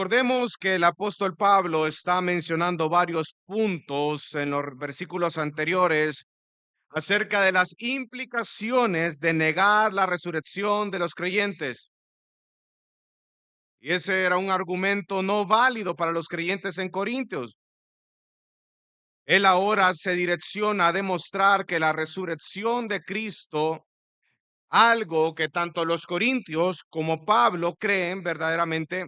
Recordemos que el apóstol Pablo está mencionando varios puntos en los versículos anteriores acerca de las implicaciones de negar la resurrección de los creyentes. Y ese era un argumento no válido para los creyentes en Corintios. Él ahora se direcciona a demostrar que la resurrección de Cristo, algo que tanto los corintios como Pablo creen verdaderamente,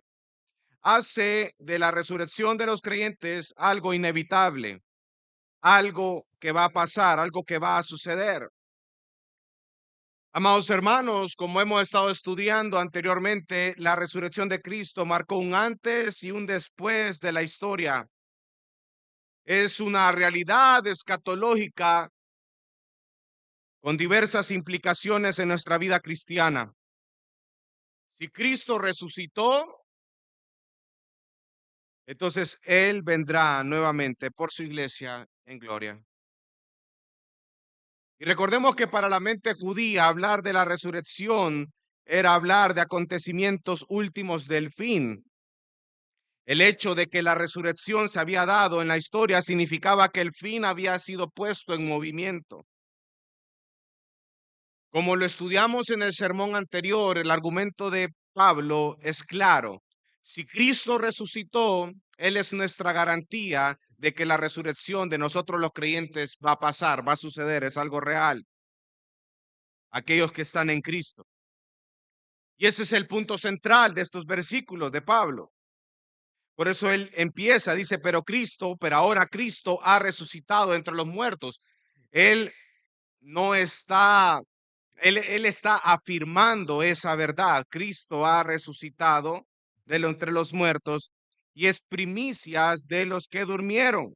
hace de la resurrección de los creyentes algo inevitable, algo que va a pasar, algo que va a suceder. Amados hermanos, como hemos estado estudiando anteriormente, la resurrección de Cristo marcó un antes y un después de la historia. Es una realidad escatológica con diversas implicaciones en nuestra vida cristiana. Si Cristo resucitó, entonces Él vendrá nuevamente por su iglesia en gloria. Y recordemos que para la mente judía hablar de la resurrección era hablar de acontecimientos últimos del fin. El hecho de que la resurrección se había dado en la historia significaba que el fin había sido puesto en movimiento. Como lo estudiamos en el sermón anterior, el argumento de Pablo es claro. Si Cristo resucitó, Él es nuestra garantía de que la resurrección de nosotros los creyentes va a pasar, va a suceder, es algo real. Aquellos que están en Cristo. Y ese es el punto central de estos versículos de Pablo. Por eso él empieza, dice, pero ahora Cristo ha resucitado entre los muertos. Él no está, él está afirmando esa verdad. Cristo ha resucitado entre los muertos y es primicias de los que durmieron.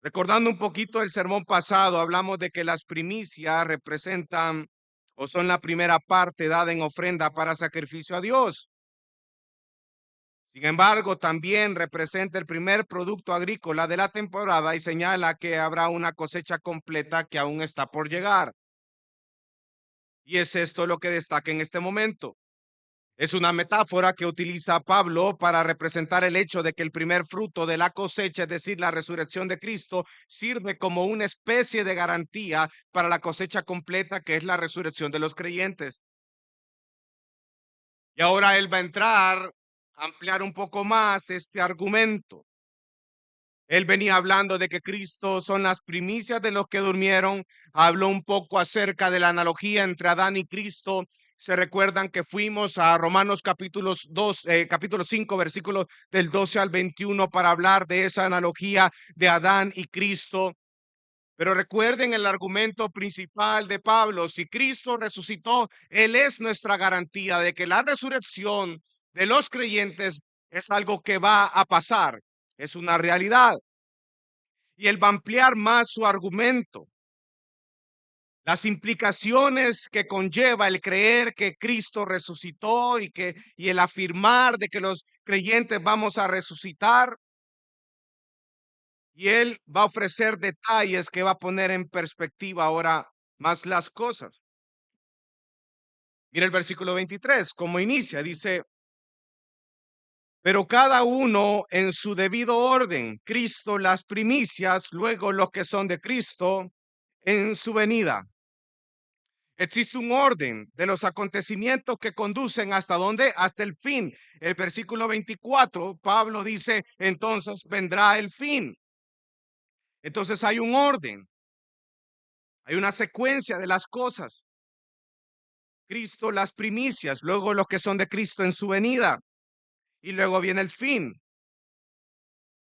Recordando un poquito el sermón pasado, hablamos de que las primicias representan o son la primera parte dada en ofrenda para sacrificio a Dios. Sin embargo, también representa el primer producto agrícola de la temporada y señala que habrá una cosecha completa que aún está por llegar. Y es esto lo que destaca en este momento. Es una metáfora que utiliza Pablo para representar el hecho de que el primer fruto de la cosecha, es decir, la resurrección de Cristo, sirve como una especie de garantía para la cosecha completa, que es la resurrección de los creyentes. Y ahora él va a entrar, a ampliar un poco más este argumento. Él venía hablando de que Cristo son las primicias de los que durmieron. Habló un poco acerca de la analogía entre Adán y Cristo. Se recuerdan que fuimos a Romanos capítulo 5, versículos del 12 al 21 para hablar de esa analogía de Adán y Cristo. Pero recuerden el argumento principal de Pablo. Si Cristo resucitó, Él es nuestra garantía de que la resurrección de los creyentes es algo que va a pasar. Es una realidad. Y él va a ampliar más su argumento. Las implicaciones que conlleva el creer que Cristo resucitó y el afirmar de que los creyentes vamos a resucitar. Y él va a ofrecer detalles que va a poner en perspectiva ahora más las cosas. Mira el versículo 23, como inicia, dice, pero cada uno en su debido orden, Cristo las primicias, luego los que son de Cristo en su venida. Existe un orden de los acontecimientos que conducen hasta dónde, hasta el fin. El versículo 24, Pablo dice, entonces vendrá el fin. Entonces hay un orden, hay una secuencia de las cosas. Cristo las primicias, luego los que son de Cristo en su venida y luego viene el fin.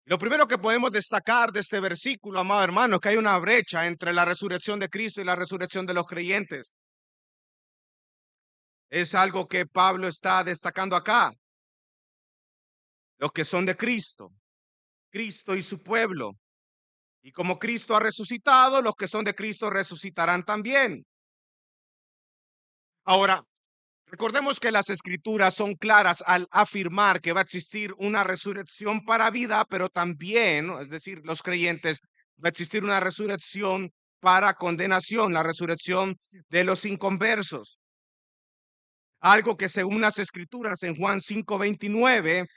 Lo primero que podemos destacar de este versículo, amado hermano, es que hay una brecha entre la resurrección de Cristo y la resurrección de los creyentes. Es algo que Pablo está destacando acá. Los que son de Cristo, Cristo y su pueblo. Y como Cristo ha resucitado, los que son de Cristo resucitarán también. Ahora, recordemos que las escrituras son claras al afirmar que va a existir una resurrección para vida, pero también, ¿no?, es decir, los creyentes, va a existir una resurrección para condenación, la resurrección de los inconversos. Algo que según las escrituras en Juan 5:29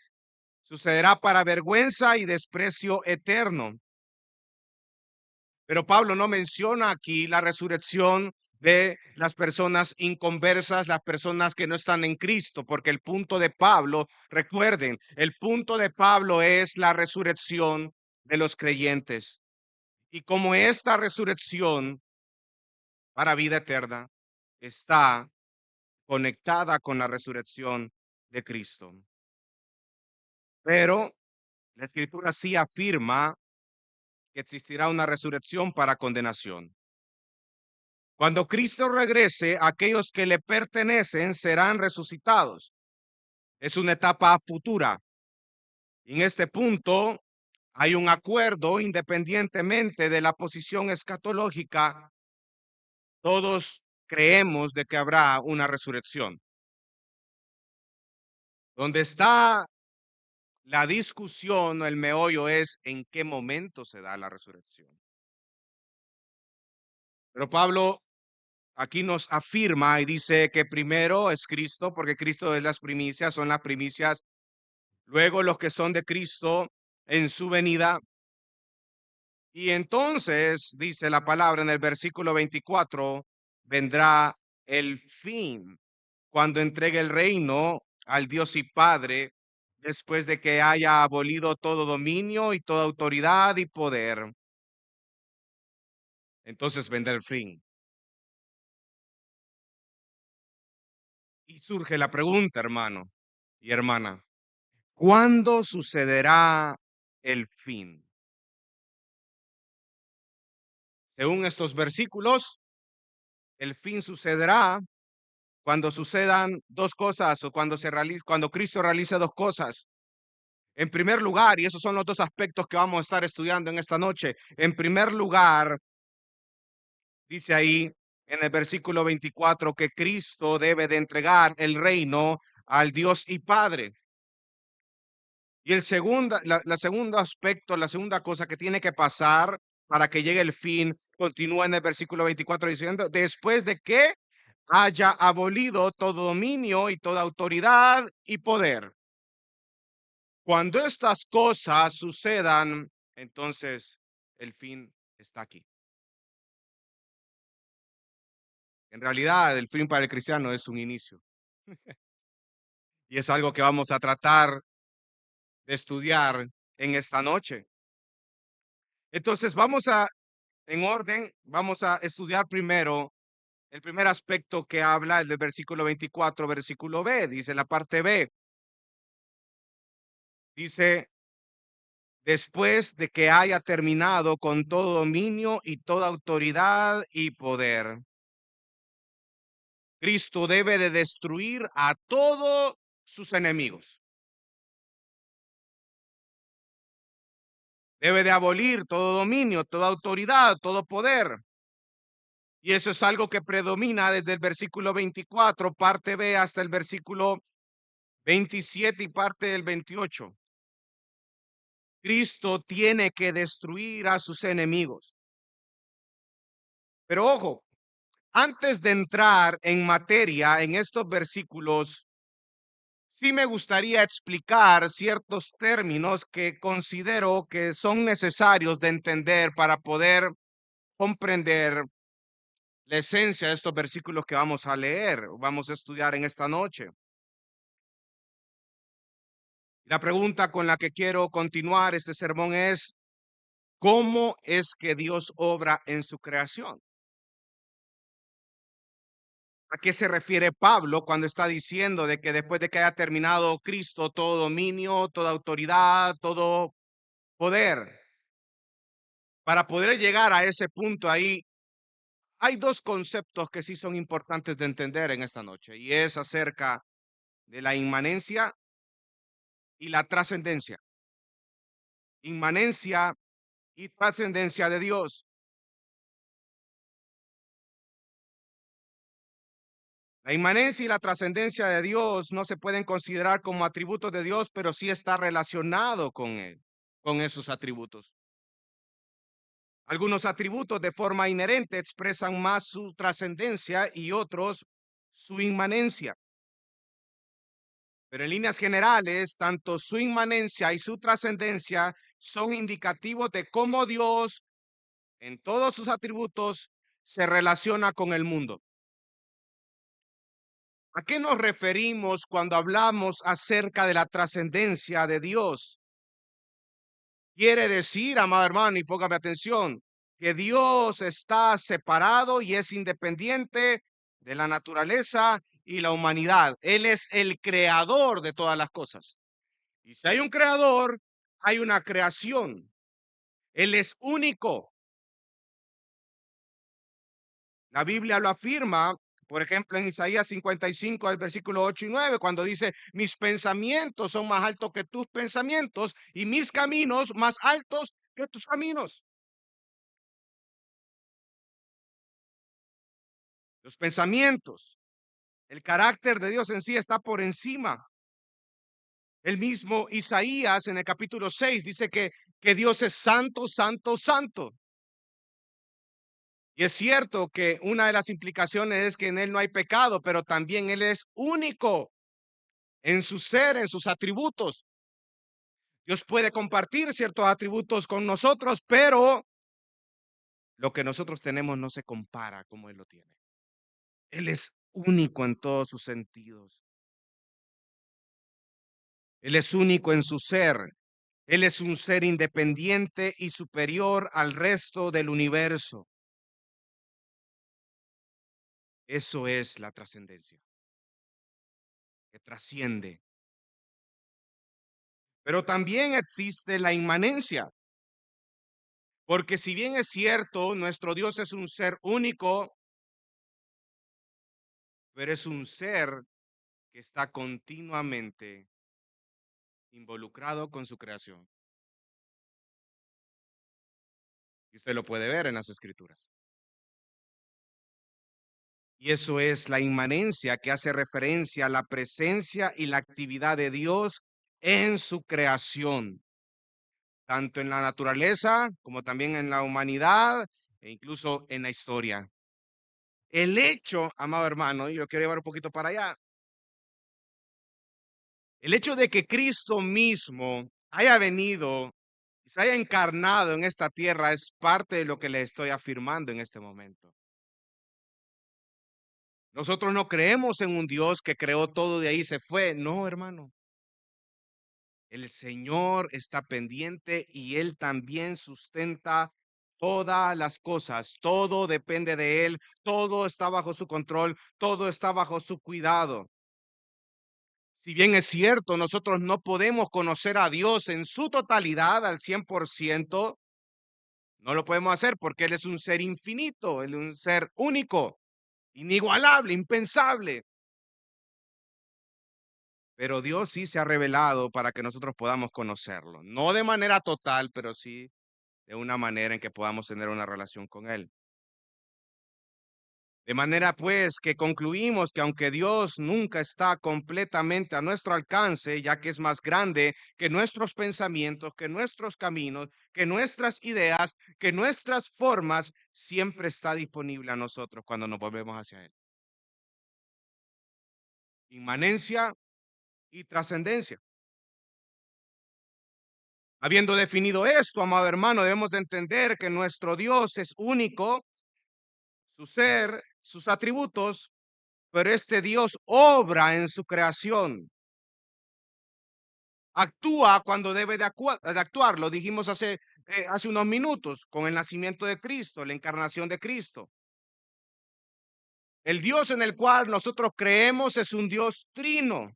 sucederá para vergüenza y desprecio eterno. Pero Pablo no menciona aquí la resurrección de las personas inconversas, las personas que no están en Cristo, porque el punto de Pablo, recuerden, el punto de Pablo es la resurrección de los creyentes. Y como esta resurrección para vida eterna está conectada con la resurrección de Cristo. Pero la escritura sí afirma que existirá una resurrección para condenación. Cuando Cristo regrese, aquellos que le pertenecen serán resucitados. Es una etapa futura. En este punto hay un acuerdo independientemente de la posición escatológica. Todos creemos de que habrá una resurrección. Donde está la discusión, el meollo es en qué momento se da la resurrección. Pero Pablo aquí nos afirma y dice que primero es Cristo, porque Cristo es las primicias, son las primicias. Luego los que son de Cristo en su venida. Y entonces, dice la palabra en el versículo 24, vendrá el fin, cuando entregue el reino al Dios y Padre, después de que haya abolido todo dominio y toda autoridad y poder. Entonces vendrá el fin. Y surge la pregunta, hermano y hermana, ¿cuándo sucederá el fin? Según estos versículos, el fin sucederá cuando sucedan dos cosas o cuando Cristo realice dos cosas. En primer lugar, y esos son los dos aspectos que vamos a estar estudiando en esta noche. En primer lugar, dice ahí en el versículo 24 que Cristo debe de entregar el reino al Dios y Padre. Y la segundo aspecto, la segunda cosa que tiene que pasar para que llegue el fin, continúa en el versículo 24 diciendo, después de que haya abolido todo dominio y toda autoridad y poder. Cuando estas cosas sucedan, entonces el fin está aquí. En realidad, el fin para el cristiano es un inicio. Y es algo que vamos a tratar de estudiar en esta noche. Entonces, en orden, vamos a estudiar primero el primer aspecto que habla el del versículo 24, versículo B. Dice la parte B. Dice, después de que haya terminado con todo dominio y toda autoridad y poder. Cristo debe de destruir a todos sus enemigos. Debe de abolir todo dominio, toda autoridad, todo poder. Y eso es algo que predomina desde el versículo 24, parte B, hasta el versículo 27 y parte del 28. Cristo tiene que destruir a sus enemigos. Pero ojo, antes de entrar en materia en estos versículos, sí me gustaría explicar ciertos términos que considero que son necesarios de entender para poder comprender la esencia de estos versículos que vamos a leer, vamos a estudiar en esta noche. La pregunta con la que quiero continuar este sermón es, ¿cómo es que Dios obra en su creación? ¿A qué se refiere Pablo cuando está diciendo de que después de que haya terminado Cristo todo dominio, toda autoridad, todo poder? Para poder llegar a ese punto ahí, hay dos conceptos que sí son importantes de entender en esta noche, y es acerca de la inmanencia y la trascendencia. Inmanencia y trascendencia de Dios. La inmanencia y la trascendencia de Dios no se pueden considerar como atributos de Dios, pero sí está relacionado con él, con esos atributos. Algunos atributos de forma inherente expresan más su trascendencia y otros su inmanencia. pero en líneas generales, tanto su inmanencia y su trascendencia son indicativos de cómo Dios, en todos sus atributos, se relaciona con el mundo. ¿A qué nos referimos cuando hablamos acerca de la trascendencia de Dios? Quiere decir, amado hermano, y póngame atención, que Dios está separado y es independiente de la naturaleza y la humanidad. Él es el creador de todas las cosas. Y si hay un creador, hay una creación. Él es único. La Biblia lo afirma, por ejemplo, en Isaías 55, el versículo 8 y 9, cuando dice, mis pensamientos son más altos que tus pensamientos y mis caminos más altos que tus caminos. Los pensamientos, el carácter de Dios en sí está por encima. El mismo Isaías en el capítulo 6 dice que Dios es santo, santo, santo. Y es cierto que una de las implicaciones es que en Él no hay pecado, pero también Él es único en su ser, en sus atributos. Dios puede compartir ciertos atributos con nosotros, pero lo que nosotros tenemos no se compara como Él lo tiene. Él es único en todos sus sentidos. Él es único en su ser. Él es un ser independiente y superior al resto del universo. Eso es la trascendencia, que trasciende. Pero también existe la inmanencia, porque si bien es cierto, nuestro Dios es un ser único, pero es un ser que está continuamente involucrado con su creación. Y usted lo puede ver en las escrituras. Y eso es la inmanencia, que hace referencia a la presencia y la actividad de Dios en su creación, tanto en la naturaleza como también en la humanidad e incluso en la historia. El hecho, amado hermano, y yo quiero llevar un poquito para allá, el hecho de que Cristo mismo haya venido y se haya encarnado en esta tierra es parte de lo que le estoy afirmando en este momento. Nosotros no creemos en un Dios que creó todo de ahí y se fue. No, hermano. El Señor está pendiente y Él también sustenta todas las cosas. Todo depende de Él. Todo está bajo su control. Todo está bajo su cuidado. Si bien es cierto, nosotros no podemos conocer a Dios en su totalidad al 100%, no lo podemos hacer porque Él es un ser infinito, Él es un ser único, inigualable, impensable. Pero Dios sí se ha revelado para que nosotros podamos conocerlo. No de manera total, pero sí de una manera en que podamos tener una relación con Él. De manera pues que concluimos que aunque Dios nunca está completamente a nuestro alcance, ya que es más grande que nuestros pensamientos, que nuestros caminos, que nuestras ideas, que nuestras formas, siempre está disponible a nosotros cuando nos volvemos hacia Él. Inmanencia y trascendencia. Habiendo definido esto, amado hermano, debemos de entender que nuestro Dios es único, su ser, sus atributos, pero este Dios obra en su creación. Actúa cuando debe de actuar. Lo dijimos hace unos minutos con el nacimiento de Cristo, la encarnación de Cristo. El Dios en el cual nosotros creemos es un Dios trino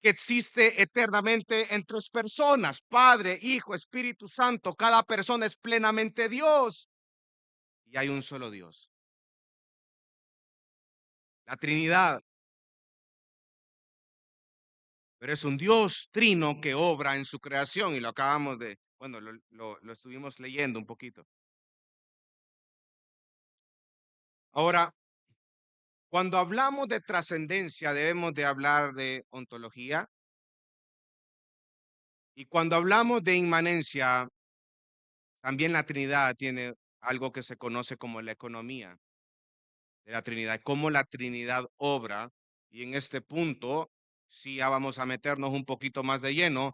que existe eternamente en tres personas, Padre, Hijo, Espíritu Santo. Cada persona es plenamente Dios y hay un solo Dios. La Trinidad, pero es un Dios trino que obra en su creación y lo acabamos de, bueno, lo estuvimos leyendo un poquito. Ahora, cuando hablamos de trascendencia, debemos de hablar de ontología. Y cuando hablamos de inmanencia, también la Trinidad tiene algo que se conoce como la economía de la Trinidad, cómo la Trinidad obra. Y en este punto sí, ya vamos a meternos un poquito más de lleno,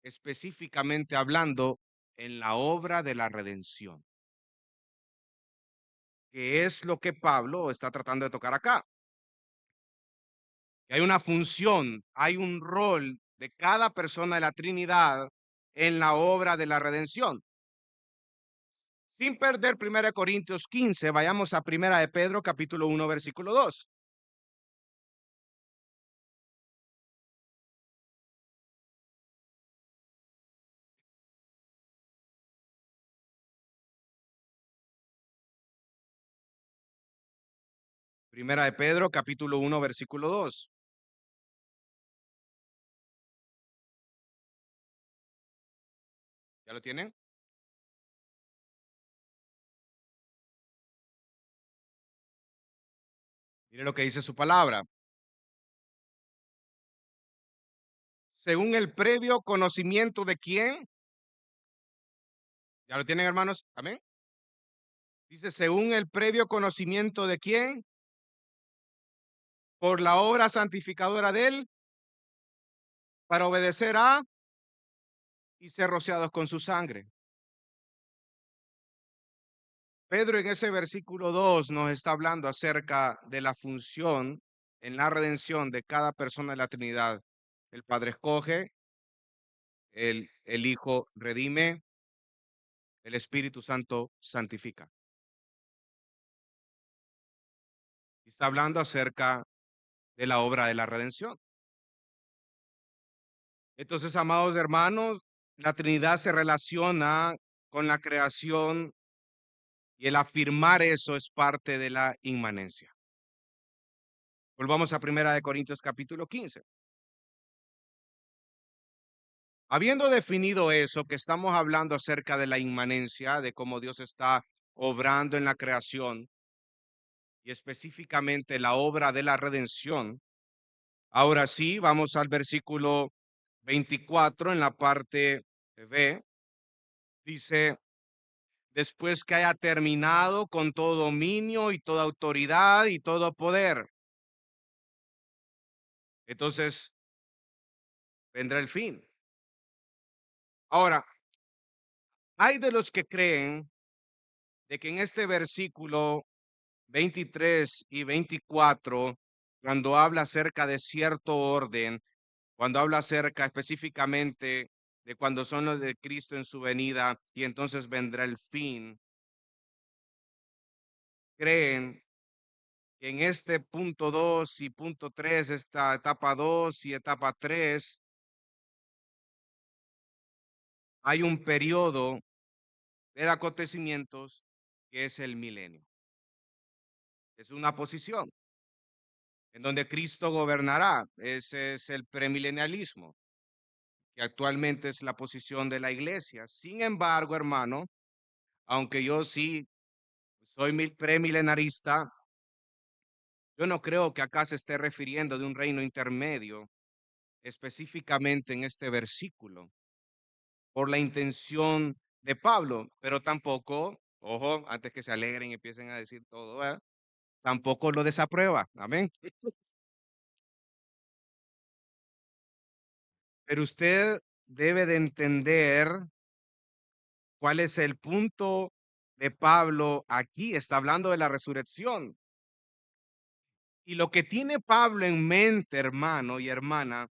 específicamente hablando en la obra de la redención, que es lo que Pablo está tratando de tocar acá. Que hay una función, hay un rol de cada persona de la Trinidad en la obra de la redención. Sin perder 1 Corintios 15, vayamos a 1 Pedro capítulo 1, versículo 2. 1 Pedro capítulo 1, versículo 2. ¿Ya lo tienen? Mire lo que dice su palabra. Según el previo conocimiento de quién. ¿Ya lo tienen, hermanos? Amén. Dice, según el previo conocimiento de quién, por la obra santificadora de él, para obedecer a y ser rociados con su sangre. Pedro en ese versículo 2 nos está hablando acerca de la función en la redención de cada persona de la Trinidad. El Padre escoge, el Hijo redime, el Espíritu Santo santifica. Está hablando acerca de la obra de la redención. Entonces, amados hermanos, la Trinidad se relaciona con la creación y el afirmar eso es parte de la inmanencia. Volvamos a 1 Corintios capítulo 15. Habiendo definido eso, que estamos hablando acerca de la inmanencia, de cómo Dios está obrando en la creación y específicamente la obra de la redención, ahora sí, vamos al versículo 24 en la parte B. Dice, después que haya terminado con todo dominio y toda autoridad y todo poder, entonces vendrá el fin. Ahora, hay de los que creen de que en este versículo 23 y 24, cuando habla acerca de cierto orden, cuando habla acerca específicamente de cuando son los de Cristo en su venida y entonces vendrá el fin, creen que en este punto 2 y punto 3, esta etapa 2 y etapa 3, hay un periodo de acontecimientos que es el milenio. Es una posición en donde Cristo gobernará. Ese es el premilenialismo, que actualmente es la posición de la iglesia. Sin embargo, hermano, aunque yo sí soy premilenarista, yo no creo que acá se esté refiriendo de un reino intermedio, específicamente en este versículo, por la intención de Pablo, pero tampoco, ojo, antes que se alegren y empiecen a decir todo, ¿verdad? Tampoco lo desaprueba, amén. Pero usted debe de entender cuál es el punto de Pablo aquí. Está hablando de la resurrección. Y lo que tiene Pablo en mente, hermano y hermana,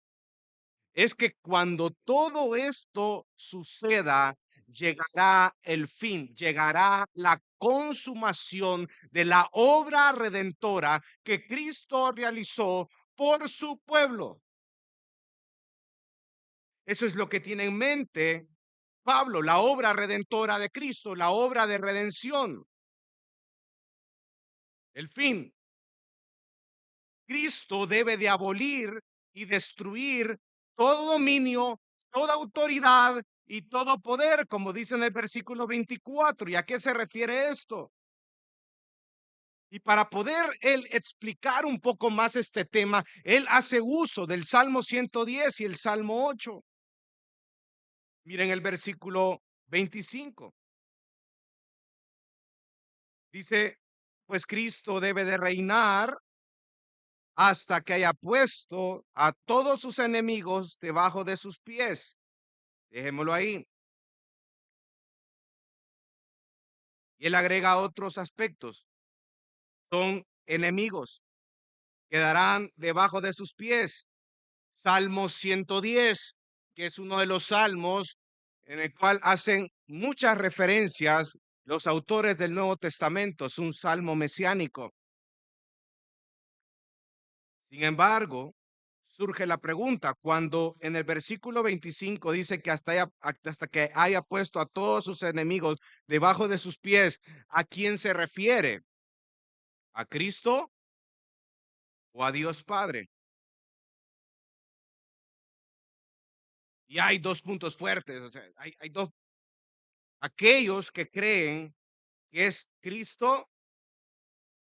es que cuando todo esto suceda, llegará el fin, llegará la consumación de la obra redentora que Cristo realizó por su pueblo. Eso es lo que tiene en mente Pablo, la obra redentora de Cristo, la obra de redención, el fin. Cristo debe de abolir y destruir todo dominio, toda autoridad y todo poder, como dice en el versículo 24. ¿Y a qué se refiere esto? Y para poder él explicar un poco más este tema, él hace uso del Salmo 110 y el Salmo 8. Miren el versículo 25. Dice, pues Cristo debe de reinar hasta que haya puesto a todos sus enemigos debajo de sus pies. Dejémoslo ahí. Y él agrega otros aspectos. Son enemigos, quedarán debajo de sus pies. Salmo 110, que es uno de los salmos en el cual hacen muchas referencias los autores del Nuevo Testamento. Es un salmo mesiánico. Sin embargo, surge la pregunta, cuando en el versículo 25 dice que hasta que haya puesto a todos sus enemigos debajo de sus pies, ¿a quién se refiere? ¿A Cristo o a Dios Padre? Y hay dos puntos fuertes, o sea, hay dos. Aquellos que creen que es Cristo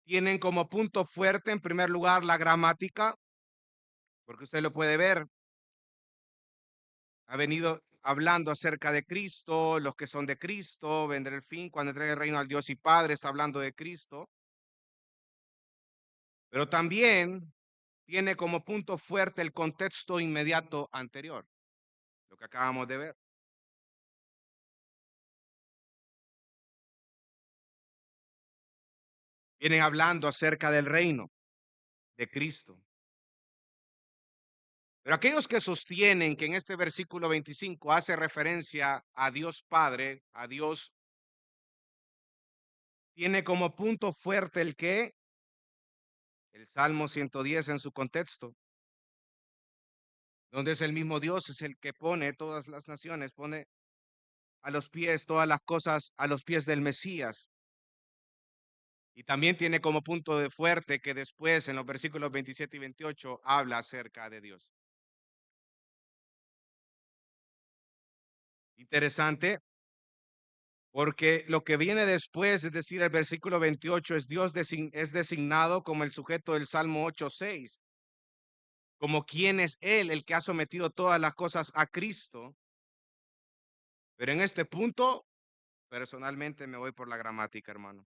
tienen como punto fuerte, en primer lugar, la gramática, porque usted lo puede ver. Ha venido hablando acerca de Cristo, los que son de Cristo, vendrá el fin, cuando entregue el reino al Dios y Padre, está hablando de Cristo. Pero también tiene como punto fuerte el contexto inmediato anterior, lo que acabamos de ver. Vienen hablando acerca del reino de Cristo. Pero aquellos que sostienen que en este versículo 25 hace referencia a Dios Padre, a Dios, tiene como punto fuerte el Salmo 110 en su contexto, donde es el mismo Dios, es el que pone todas las naciones, pone a los pies todas las cosas a los pies del Mesías. Y también tiene como punto de fuerte que después en los versículos 27 y 28 habla acerca de Dios. Interesante, porque lo que viene después, es decir, el versículo 28, es Dios es designado como el sujeto del Salmo 8:6, como quien es Él, el que ha sometido todas las cosas a Cristo. Pero en este punto, personalmente me voy por la gramática, hermano.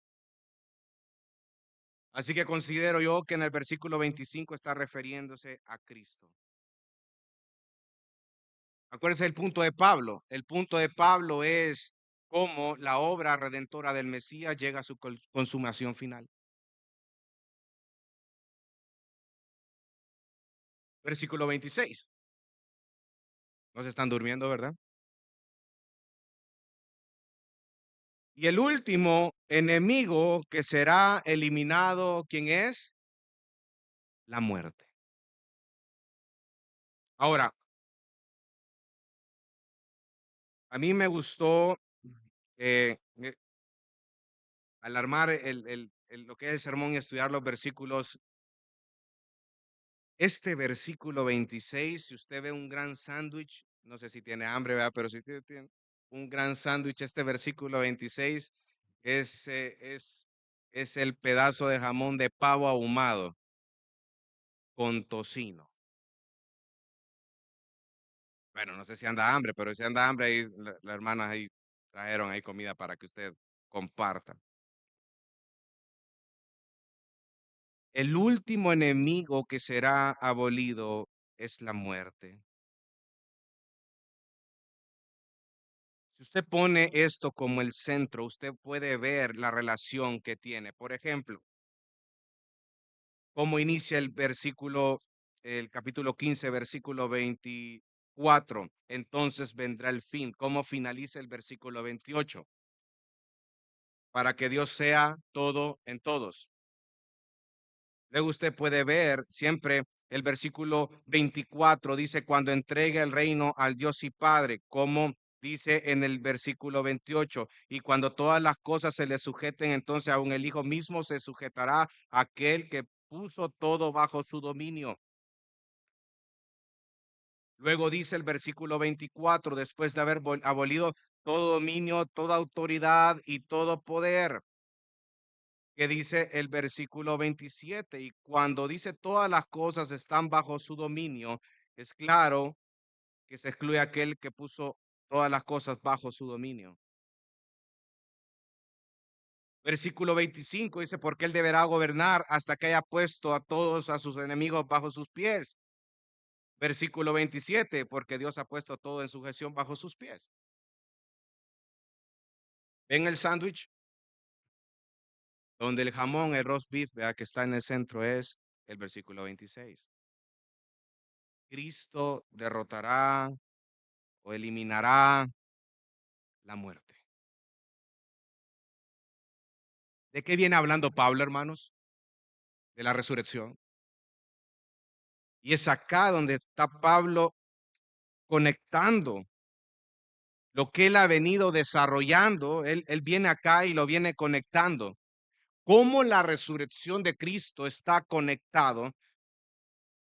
Así que considero yo que en el versículo 25 está refiriéndose a Cristo. Acuérdense el punto de Pablo. El punto de Pablo es cómo la obra redentora del Mesías llega a su consumación final. Versículo 26. No se están durmiendo, ¿verdad? Y el último enemigo que será eliminado, ¿quién es? La muerte. Ahora, a mí me gustó al armar lo que es el sermón y estudiar los versículos. Este versículo 26, si usted ve un gran sándwich, no sé si tiene hambre, ¿verdad? Pero si usted tiene un gran sándwich, este versículo 26 es, eh, es, es el pedazo de jamón de pavo ahumado con tocino. Bueno, no sé si anda hambre, pero si anda hambre, ahí las hermanas ahí trajeron ahí comida para que usted comparta. El último enemigo que será abolido es la muerte. Si usted pone esto como el centro, usted puede ver la relación que tiene. Por ejemplo, cómo inicia el capítulo 15, versículo 24. Entonces vendrá el fin. ¿Cómo finaliza el versículo 28? Para que Dios sea todo en todos. Luego usted puede ver siempre el versículo 24 dice cuando entregue el reino al Dios y Padre, como dice en el versículo 28, y cuando todas las cosas se le sujeten, entonces aún el Hijo mismo se sujetará a aquel que puso todo bajo su dominio. Luego dice el versículo 24, después de haber abolido todo dominio, toda autoridad y todo poder, que dice el versículo 27, y cuando dice todas las cosas están bajo su dominio, es claro que se excluye aquel que puso todas las cosas bajo su dominio. Versículo 25 dice, porque él deberá gobernar hasta que haya puesto a todos a sus enemigos bajo sus pies. Versículo 27, porque Dios ha puesto todo en sujeción bajo sus pies. En el sándwich, donde el jamón, el roast beef, vea que está en el centro, es el versículo 26. Cristo derrotará o eliminará la muerte. ¿De qué viene hablando Pablo, hermanos? De la resurrección. Y es acá donde está Pablo conectando lo que él ha venido desarrollando. Él viene acá y lo viene conectando. Cómo la resurrección de Cristo está conectado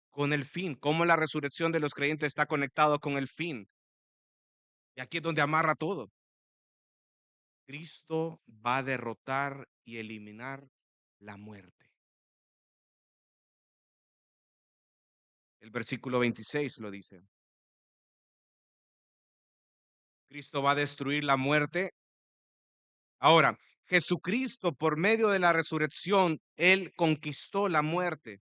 con el fin. Cómo la resurrección de los creyentes está conectado con el fin. Y aquí es donde amarra todo. Cristo va a derrotar y eliminar la muerte. El versículo 26 lo dice. Cristo va a destruir la muerte. Ahora, Jesucristo, por medio de la resurrección, Él conquistó la muerte,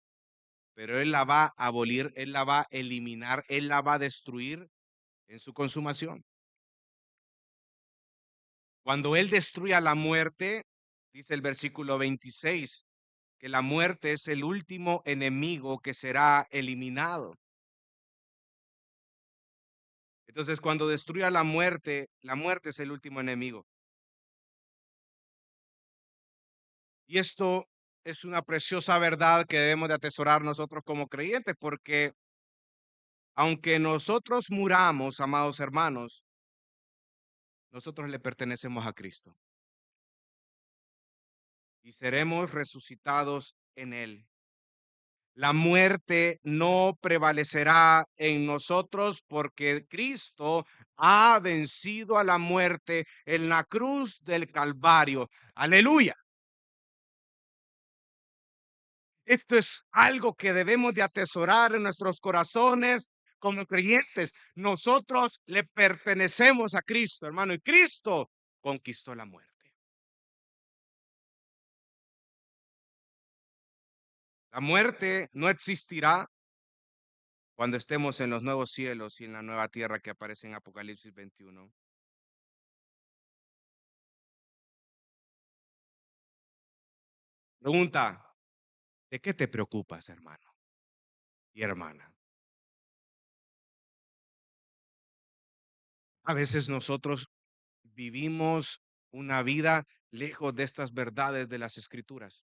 pero Él la va a abolir, Él la va a eliminar, Él la va a destruir en su consumación. Cuando Él destruya la muerte, dice el versículo 26, que la muerte es el último enemigo que será eliminado. Entonces, cuando destruya la muerte es el último enemigo. Y esto es una preciosa verdad que debemos de atesorar nosotros como creyentes, porque aunque nosotros muramos, amados hermanos, nosotros le pertenecemos a Cristo y seremos resucitados en Él. La muerte no prevalecerá en nosotros porque Cristo ha vencido a la muerte en la cruz del Calvario. Aleluya. Esto es algo que debemos de atesorar en nuestros corazones como creyentes. Nosotros le pertenecemos a Cristo, hermano, y Cristo conquistó la muerte. La muerte no existirá cuando estemos en los nuevos cielos y en la nueva tierra que aparece en Apocalipsis 21. Pregunta, ¿de qué te preocupas, hermano y hermana? A veces nosotros vivimos una vida lejos de estas verdades de las Escrituras.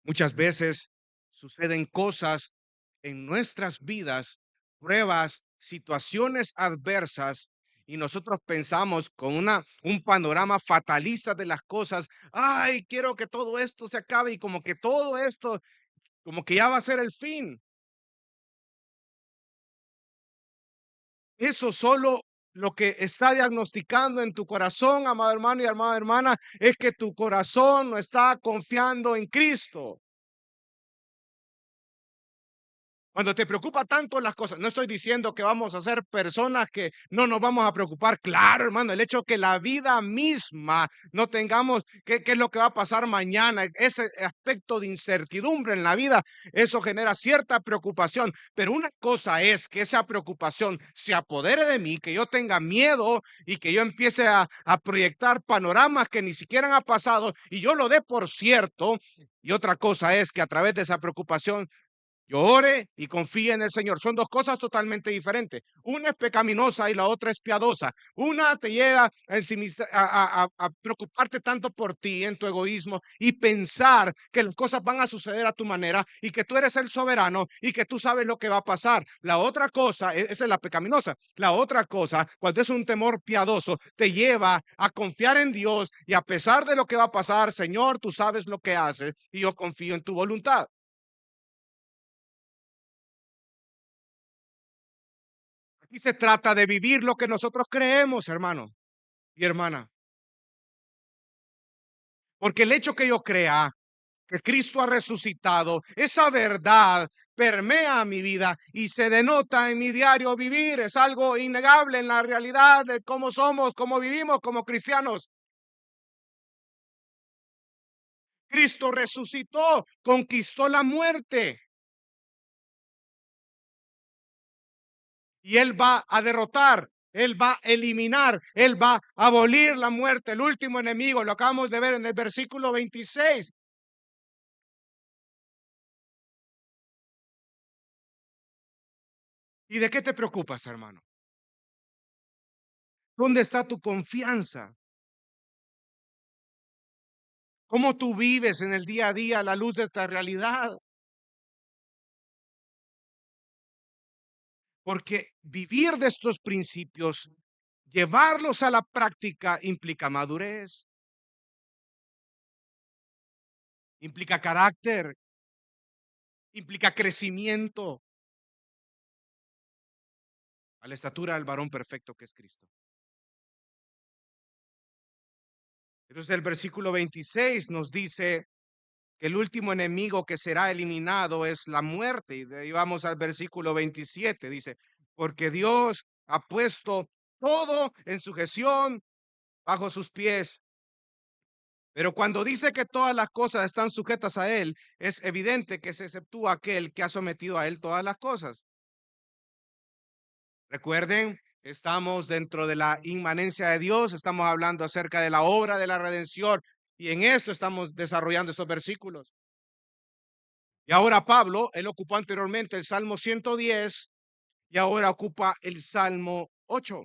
Muchas veces suceden cosas en nuestras vidas, pruebas, situaciones adversas, y nosotros pensamos con un panorama fatalista de las cosas. Ay, quiero que todo esto se acabe y como que todo esto, como que ya va a ser el fin. Eso solo lo que está diagnosticando en tu corazón, amado hermano y amada hermana, es que tu corazón no está confiando en Cristo. Cuando te preocupa tanto las cosas, no estoy diciendo que vamos a ser personas que no nos vamos a preocupar. Claro, hermano, el hecho que la vida misma no tengamos qué es lo que va a pasar mañana, ese aspecto de incertidumbre en la vida, eso genera cierta preocupación. Pero una cosa es que esa preocupación se apodere de mí, que yo tenga miedo y que yo empiece a proyectar panoramas que ni siquiera han pasado y yo lo dé por cierto. Y otra cosa es que a través de esa preocupación yo ore y confíe en el Señor. Son dos cosas totalmente diferentes. Una es pecaminosa y la otra es piadosa. Una te llega a preocuparte tanto por ti en tu egoísmo y pensar que las cosas van a suceder a tu manera y que tú eres el soberano y que tú sabes lo que va a pasar. La otra cosa, esa es la pecaminosa. La otra cosa, cuando es un temor piadoso, te lleva a confiar en Dios y a pesar de lo que va a pasar, Señor, tú sabes lo que haces y yo confío en tu voluntad. Aquí se trata de vivir lo que nosotros creemos, hermano y hermana. Porque el hecho que yo crea que Cristo ha resucitado, esa verdad permea mi vida y se denota en mi diario vivir. Es algo innegable en la realidad de cómo somos, cómo vivimos como cristianos. Cristo resucitó, conquistó la muerte. Y Él va a derrotar, Él va a eliminar, Él va a abolir la muerte, el último enemigo. Lo acabamos de ver en el versículo 26. ¿Y de qué te preocupas, hermano? ¿Dónde está tu confianza? ¿Cómo tú vives en el día a día a la luz de esta realidad? Porque vivir de estos principios, llevarlos a la práctica, implica madurez, implica carácter, implica crecimiento a la estatura del varón perfecto que es Cristo. Entonces el versículo 26 nos dice que el último enemigo que será eliminado es la muerte. Y de ahí vamos al versículo 27, dice, porque Dios ha puesto todo en sujeción bajo sus pies. Pero cuando dice que todas las cosas están sujetas a Él, es evidente que se exceptúa aquel que ha sometido a Él todas las cosas. Recuerden, estamos dentro de la inmanencia de Dios, estamos hablando acerca de la obra de la redención y en esto estamos desarrollando estos versículos. Y ahora Pablo, él ocupó anteriormente el Salmo 110 y ahora ocupa el Salmo 8.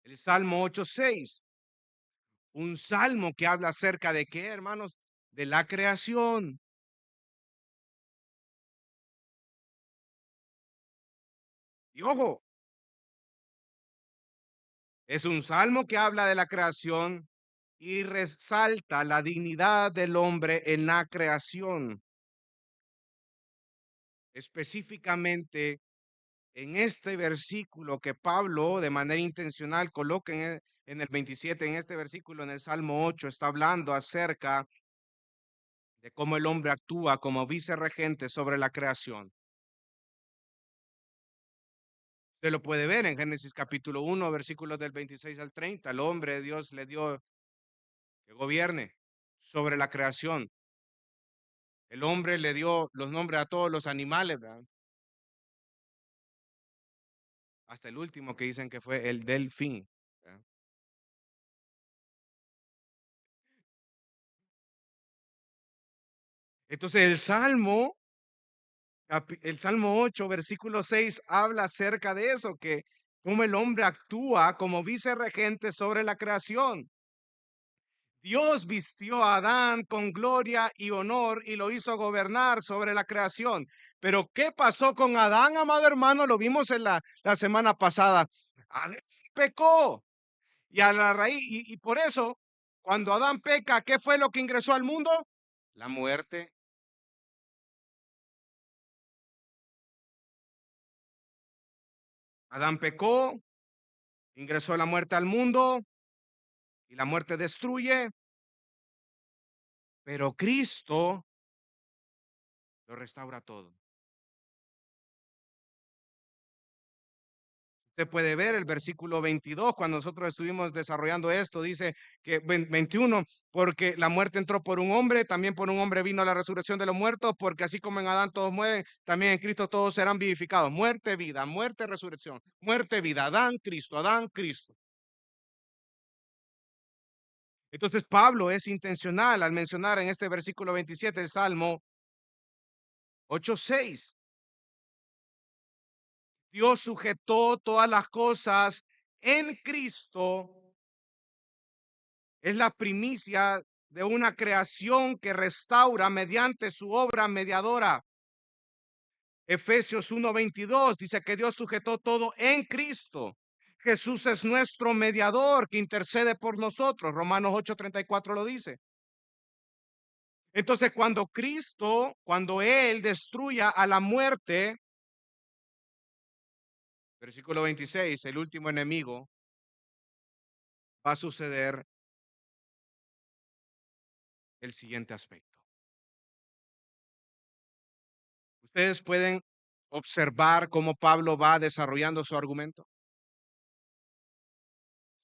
El Salmo 8:6. Un salmo que habla acerca de qué, hermanos, de la creación. Y ojo, es un salmo que habla de la creación y resalta la dignidad del hombre en la creación. Específicamente en este versículo que Pablo de manera intencional coloca en el 27, en este versículo, en el Salmo 8, está hablando acerca de cómo el hombre actúa como vicerregente sobre la creación. Usted lo puede ver en Génesis capítulo 1, versículos del 26 al 30. El hombre, Dios le dio que gobierne sobre la creación. El hombre le dio los nombres a todos los animales, ¿verdad? Hasta el último que dicen que fue el delfín, ¿verdad? Entonces el Salmo 8, versículo 6, habla acerca de eso, que cómo el hombre actúa como vicerregente sobre la creación. Dios vistió a Adán con gloria y honor y lo hizo gobernar sobre la creación. Pero ¿qué pasó con Adán, amado hermano? Lo vimos en la semana pasada. Adán pecó y a la raíz, y por eso, cuando Adán peca, ¿qué fue lo que ingresó al mundo? La muerte. Adán pecó, ingresó la muerte al mundo y la muerte destruye, pero Cristo lo restaura todo. Usted puede ver el versículo 22, cuando nosotros estuvimos desarrollando esto, dice que 21, porque la muerte entró por un hombre, también por un hombre vino la resurrección de los muertos, porque así como en Adán todos mueren, también en Cristo todos serán vivificados. Muerte, vida, muerte, resurrección, muerte, vida, Adán, Cristo, Adán, Cristo. Entonces Pablo es intencional al mencionar en este versículo 27 el Salmo 8:6. Dios sujetó todas las cosas en Cristo. Es la primicia de una creación que restaura mediante su obra mediadora. Efesios 1:22 dice que Dios sujetó todo en Cristo. Jesús es nuestro mediador que intercede por nosotros. Romanos 8:34 lo dice. Entonces, cuando Él destruya a la muerte, versículo 26, el último enemigo, va a suceder el siguiente aspecto. Ustedes pueden observar cómo Pablo va desarrollando su argumento.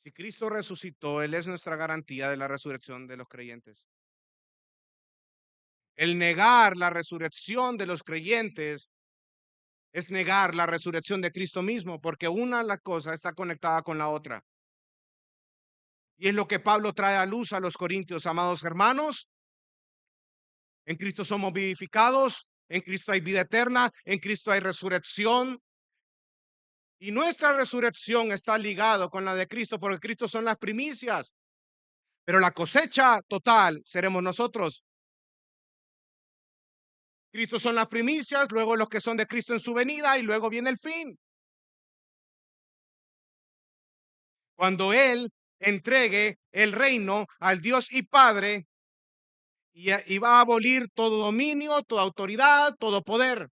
Si Cristo resucitó, Él es nuestra garantía de la resurrección de los creyentes. El negar la resurrección de los creyentes es negar la resurrección de Cristo mismo, porque una la cosa está conectada con la otra. Y es lo que Pablo trae a luz a los corintios, amados hermanos. En Cristo somos vivificados, en Cristo hay vida eterna, en Cristo hay resurrección. Y nuestra resurrección está ligado con la de Cristo, porque Cristo son las primicias. Pero la cosecha total seremos nosotros. Cristo son las primicias, luego los que son de Cristo en su venida y luego viene el fin. Cuando Él entregue el reino al Dios y Padre y va a abolir todo dominio, toda autoridad, todo poder.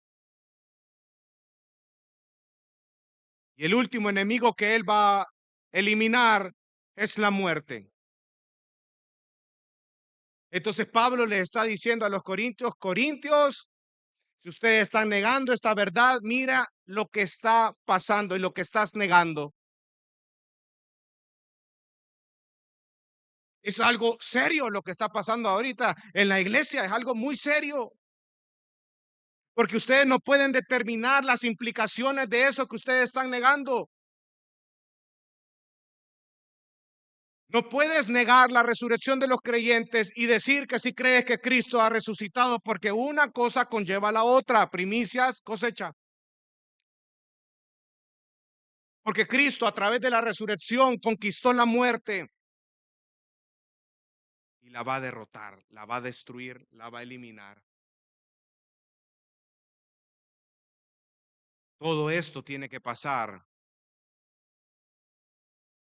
Y el último enemigo que Él va a eliminar es la muerte. Entonces Pablo le está diciendo a los corintios, Corintios, si ustedes están negando esta verdad, mira lo que está pasando y lo que estás negando. Es algo serio lo que está pasando ahorita en la iglesia, es algo muy serio. Porque ustedes no pueden determinar las implicaciones de eso que ustedes están negando. No puedes negar la resurrección de los creyentes y decir que si crees que Cristo ha resucitado, porque una cosa conlleva a la otra, primicias, cosecha. Porque Cristo a través de la resurrección conquistó la muerte y la va a derrotar, la va a destruir, la va a eliminar. Todo esto tiene que pasar.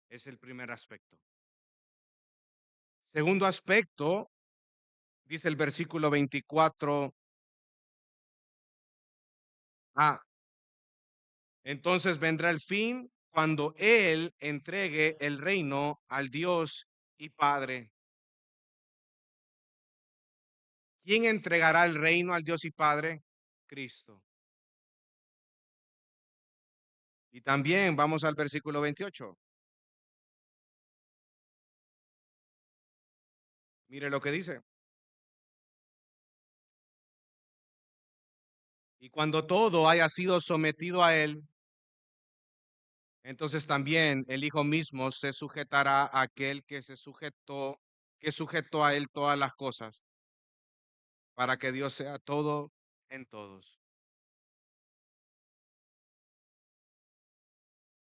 Es el primer aspecto. Segundo aspecto, dice el versículo 24. Entonces vendrá el fin cuando Él entregue el reino al Dios y Padre. ¿Quién entregará el reino al Dios y Padre? Cristo. Y también vamos al versículo 28. Mire lo que dice. Y cuando todo haya sido sometido a Él, entonces también el Hijo mismo se sujetará a aquel que sujetó a Él todas las cosas, para que Dios sea todo en todos.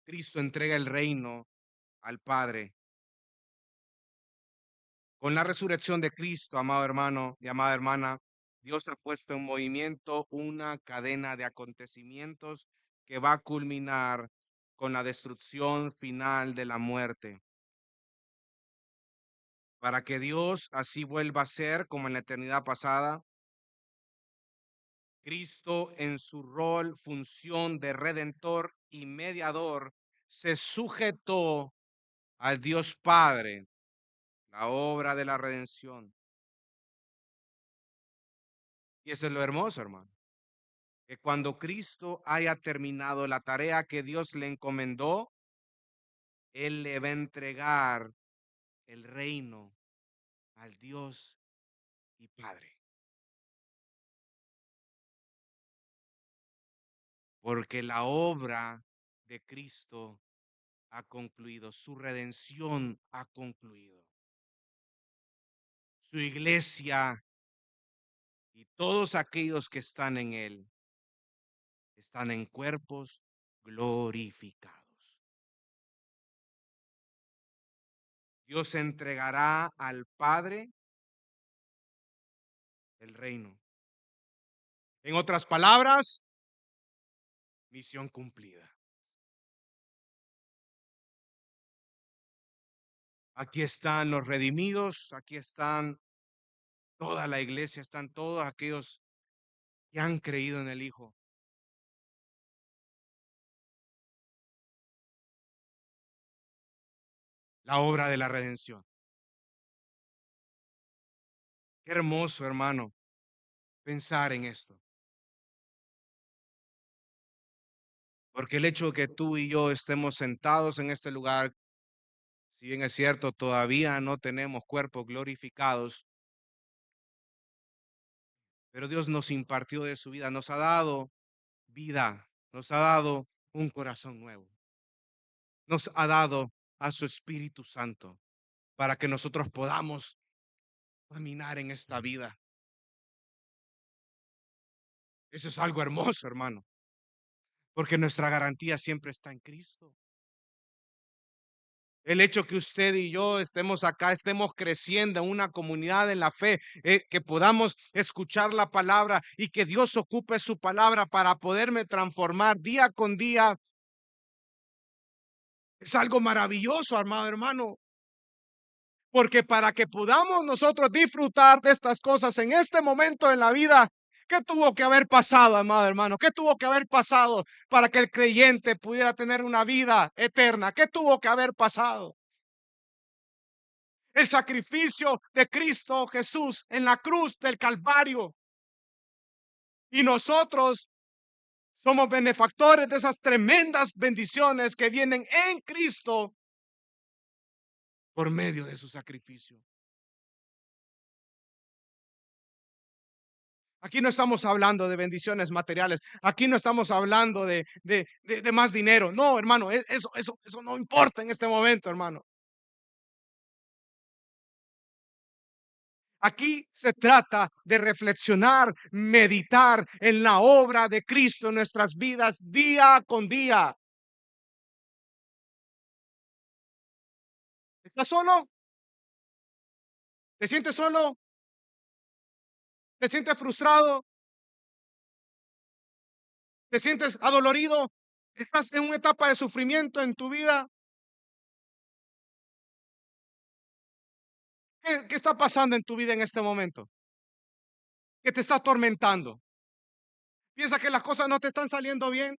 Cristo entrega el reino al Padre. Con la resurrección de Cristo, amado hermano y amada hermana, Dios ha puesto en movimiento una cadena de acontecimientos que va a culminar con la destrucción final de la muerte, para que Dios así vuelva a ser como en la eternidad pasada. Cristo en su rol, función de redentor y mediador, se sujetó al Dios Padre, la obra de la redención. Y eso es lo hermoso, hermano, que cuando Cristo haya terminado la tarea que Dios le encomendó, Él le va a entregar el reino al Dios y Padre. Porque la obra de Cristo ha concluido, su redención ha concluido. Su iglesia y todos aquellos que están en Él están en cuerpos glorificados. Dios entregará al Padre el reino. En otras palabras, misión cumplida. Aquí están los redimidos, aquí están toda la iglesia, están todos aquellos que han creído en el Hijo. La obra de la redención. Qué hermoso, hermano, pensar en esto. Porque el hecho de que tú y yo estemos sentados en este lugar Si bien es cierto, todavía no tenemos cuerpos glorificados, pero Dios nos impartió de su vida, nos ha dado vida, nos ha dado un corazón nuevo, nos ha dado a su Espíritu Santo para que nosotros podamos caminar en esta vida. Eso es algo hermoso, hermano, porque nuestra garantía siempre está en Cristo. El hecho que usted y yo estemos acá, estemos creciendo en una comunidad en la fe, que podamos escuchar la palabra y que Dios ocupe su palabra para poderme transformar día con día, es algo maravilloso, amado hermano. Porque para que podamos nosotros disfrutar de estas cosas en este momento en la vida, ¿qué tuvo que haber pasado, amado hermano? ¿Qué tuvo que haber pasado para que el creyente pudiera tener una vida eterna? ¿Qué tuvo que haber pasado? El sacrificio de Cristo Jesús en la cruz del Calvario. Y nosotros somos benefactores de esas tremendas bendiciones que vienen en Cristo por medio de su sacrificio. Aquí no estamos hablando de bendiciones materiales. Aquí no estamos hablando de más dinero. No, hermano, eso no importa en este momento, hermano. Aquí se trata de reflexionar, meditar en la obra de Cristo en nuestras vidas día con día. ¿Estás solo? ¿Te sientes solo? ¿Te sientes frustrado? ¿Te sientes adolorido? ¿Estás en una etapa de sufrimiento en tu vida? ¿Qué está pasando en tu vida en este momento? ¿Qué te está atormentando? ¿Piensas que las cosas no te están saliendo bien?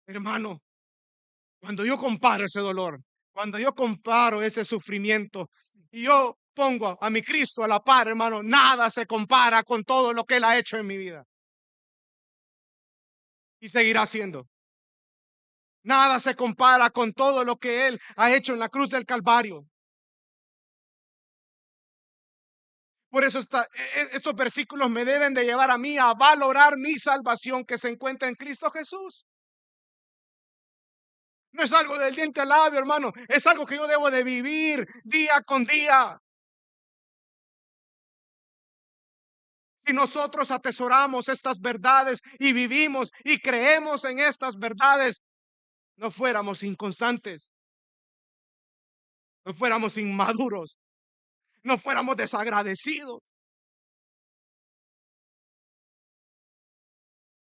Hermano, cuando yo comparo ese dolor, cuando yo comparo ese sufrimiento y yo pongo a mi Cristo a la par, hermano, nada se compara con todo lo que Él ha hecho en mi vida y seguirá haciendo. Nada se compara con todo lo que Él ha hecho en la cruz del Calvario. Por eso estos versículos me deben de llevar a mí a valorar mi salvación que se encuentra en Cristo Jesús. No es algo del diente al labio, hermano. Es algo que yo debo de vivir día con día. Si nosotros atesoramos estas verdades y vivimos y creemos en estas verdades, no fuéramos inconstantes, no fuéramos inmaduros, no fuéramos desagradecidos,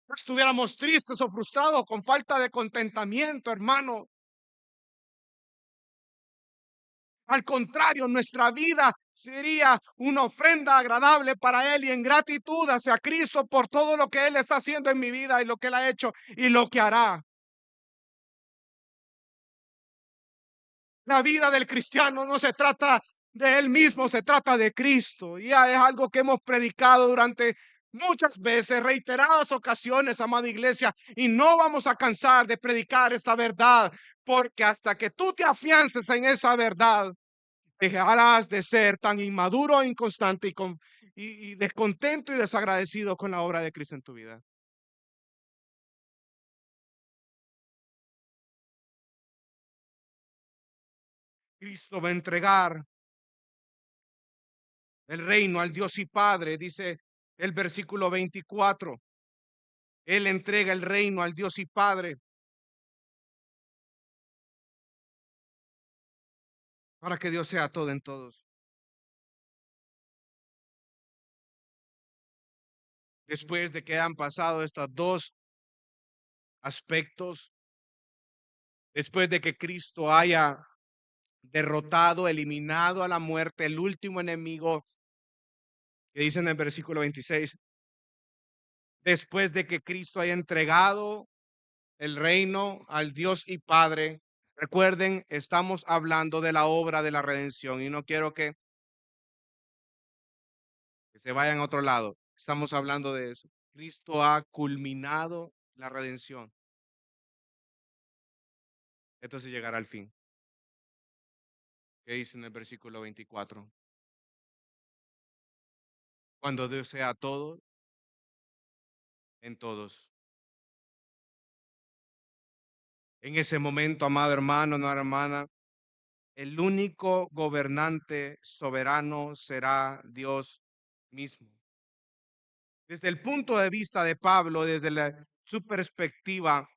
no estuviéramos tristes o frustrados con falta de contentamiento, hermano. Al contrario, nuestra vida sería una ofrenda agradable para Él y en gratitud hacia Cristo por todo lo que Él está haciendo en mi vida y lo que Él ha hecho y lo que hará. La vida del cristiano no se trata de él mismo, se trata de Cristo. Ya es algo que hemos predicado durante muchas veces, reiteradas ocasiones, amada iglesia, y no vamos a cansar de predicar esta verdad, porque hasta que tú te afiances en esa verdad, dejarás de ser tan inmaduro, inconstante y descontento y desagradecido con la obra de Cristo en tu vida. Cristo va a entregar el reino al Dios y Padre, dice el versículo 24. Él entrega el reino al Dios y Padre para que Dios sea todo en todos. Después de que han pasado estos dos aspectos, después de que Cristo haya derrotado, eliminado a la muerte, el último enemigo, que dice en el versículo 26, después de que Cristo haya entregado el reino al Dios y Padre. Recuerden, estamos hablando de la obra de la redención y no quiero que se vayan a otro lado. Estamos hablando de eso. Cristo ha culminado la redención. Entonces llegará al fin. ¿Qué dice en el versículo 24? Cuando Dios sea todo en todos. En ese momento, amado hermano, no hermana, el único gobernante soberano será Dios mismo. Desde el punto de vista de Pablo, desde su perspectiva,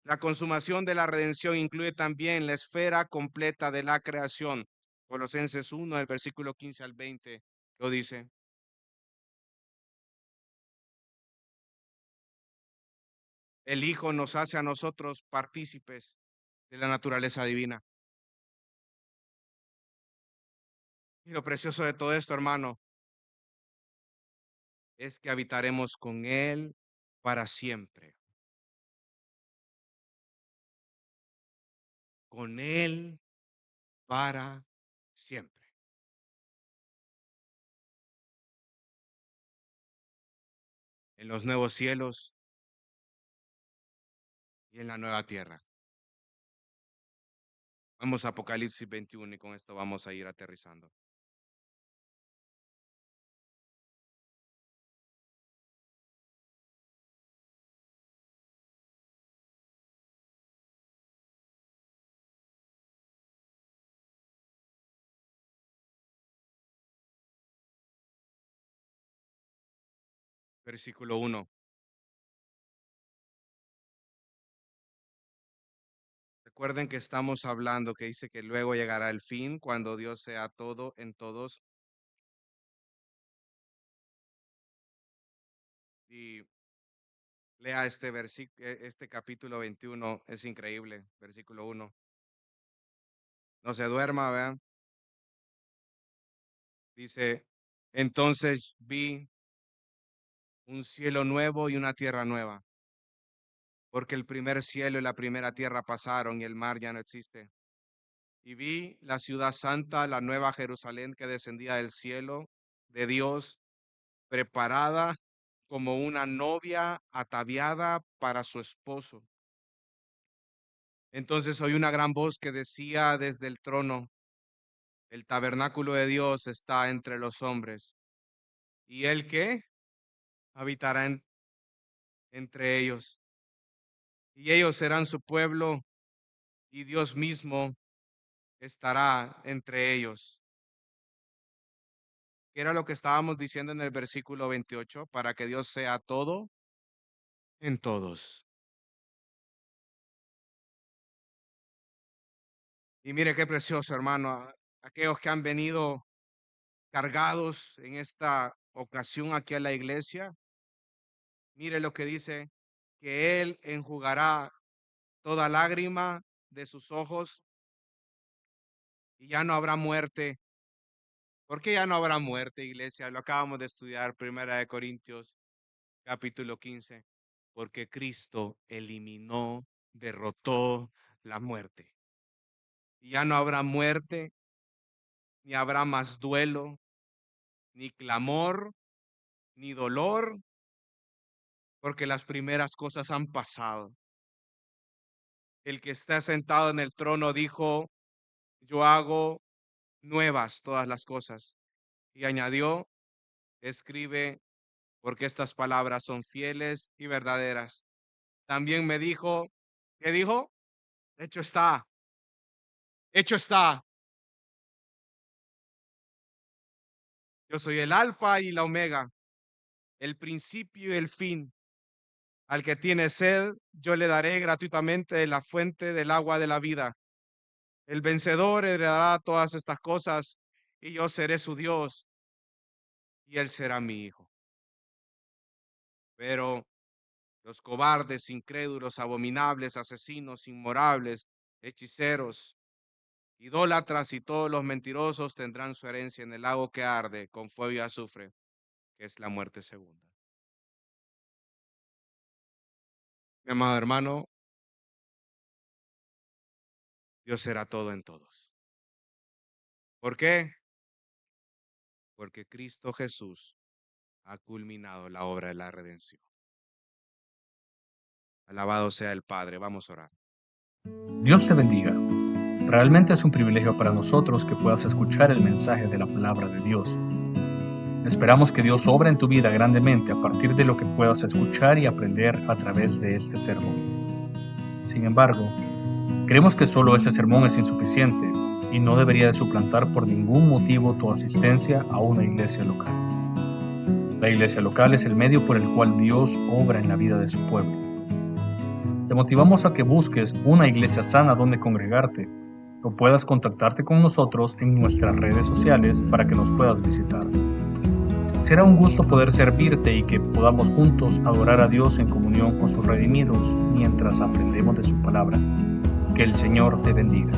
la consumación de la redención incluye también la esfera completa de la creación. Colosenses 1, el versículo 15 al 20, lo dice. El Hijo nos hace a nosotros partícipes de la naturaleza divina. Y lo precioso de todo esto, hermano, es que habitaremos con Él para siempre. Con Él para siempre. En los nuevos cielos y en la nueva tierra. Vamos a Apocalipsis 21 y con esto vamos a ir aterrizando. Versículo 1. Recuerden que estamos hablando que dice que luego llegará el fin cuando Dios sea todo en todos. Y lea este versículo, este capítulo 21, es increíble, versículo 1. No se duerma, vean. Dice, entonces vi un cielo nuevo y una tierra nueva, porque el primer cielo y la primera tierra pasaron y el mar ya no existe. Y vi la ciudad santa, la nueva Jerusalén que descendía del cielo de Dios, preparada como una novia ataviada para su esposo. Entonces oí una gran voz que decía desde el trono, el tabernáculo de Dios está entre los hombres, y él que habitará entre ellos, y ellos serán su pueblo, y Dios mismo estará entre ellos. ¿Qué era lo que estábamos diciendo en el versículo 28? Para que Dios sea todo en todos. Y mire qué precioso, hermano, aquellos que han venido cargados en esta ocasión aquí a la iglesia, mire lo que dice, que Él enjugará toda lágrima de sus ojos y ya no habrá muerte. ¿Por qué ya no habrá muerte, iglesia? Lo acabamos de estudiar, Primera de Corintios, capítulo 15. Porque Cristo eliminó, derrotó la muerte. Y ya no habrá muerte, ni habrá más duelo, ni clamor, ni dolor, porque las primeras cosas han pasado. El que está sentado en el trono dijo, yo hago nuevas todas las cosas. Y añadió, escribe, porque estas palabras son fieles y verdaderas. También me dijo, ¿qué dijo? Hecho está, hecho está. Yo soy el alfa y la omega, el principio y el fin. Al que tiene sed, yo le daré gratuitamente de la fuente del agua de la vida. El vencedor heredará todas estas cosas y yo seré su Dios y él será mi hijo. Pero los cobardes, incrédulos, abominables, asesinos, inmorables, hechiceros, idólatras y todos los mentirosos tendrán su herencia en el lago que arde con fuego y azufre, que es la muerte segunda. Mi amado hermano, Dios será todo en todos. ¿Por qué? Porque Cristo Jesús ha culminado la obra de la redención. Alabado sea el Padre. Vamos a orar. Dios te bendiga. Realmente es un privilegio para nosotros que puedas escuchar el mensaje de la palabra de Dios. Esperamos que Dios obra en tu vida grandemente a partir de lo que puedas escuchar y aprender a través de este sermón. Sin embargo, creemos que solo este sermón es insuficiente y no debería de suplantar por ningún motivo tu asistencia a una iglesia local. La iglesia local es el medio por el cual Dios obra en la vida de su pueblo. Te motivamos a que busques una iglesia sana donde congregarte o puedas contactarte con nosotros en nuestras redes sociales para que nos puedas visitar. Será un gusto poder servirte y que podamos juntos adorar a Dios en comunión con sus redimidos mientras aprendemos de su palabra. Que el Señor te bendiga.